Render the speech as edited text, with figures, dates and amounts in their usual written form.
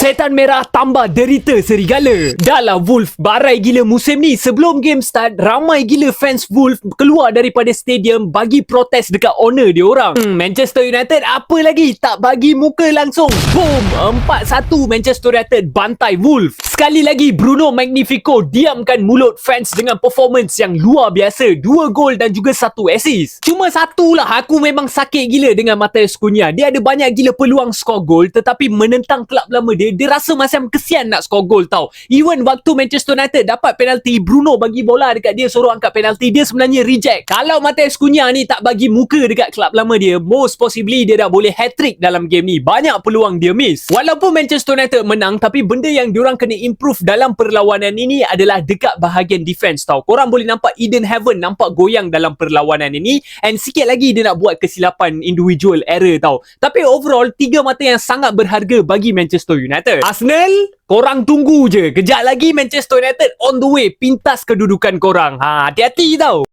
Setan merah tambah derita serigala. Dah lah Wolf barai gila musim ni. Sebelum game start, ramai gila fans Wolf keluar daripada stadium bagi protes dekat owner dia orang. Manchester United apa lagi? Tak bagi muka langsung. Boom! 4-1 Manchester United bantai Wolf. Sekali lagi Bruno Magnifico diamkan mulut fans dengan performance yang luar biasa. 2 gol dan juga 1 assist. Cuma satulah aku memang sakit gila dengan Matheus Cunha. Dia ada banyak gila peluang skor gol tetapi menentang kelab lama dia rasa macam kesian nak skor gol tau. Even waktu Manchester United dapat penalti, Bruno bagi bola dekat dia suruh angkat penalti, dia sebenarnya reject. Kalau Matheus Cunha ni tak bagi muka dekat kelab lama dia, most possibly dia dah boleh hat-trick dalam game ni. Banyak peluang dia miss. Walaupun Manchester United menang, tapi benda yang diorang kena improve dalam perlawanan ini adalah dekat bahagian defense tau. Korang boleh nampak Eden Heaven nampak goyang dalam perlawanan ini, and sikit lagi dia nak buat kesilapan individual error tau. Tapi overall 3 mata yang sangat berharga bagi Manchester United. Arsenal, korang tunggu je. Kejap lagi Manchester United on the way pintas kedudukan korang. Hati-hati tau.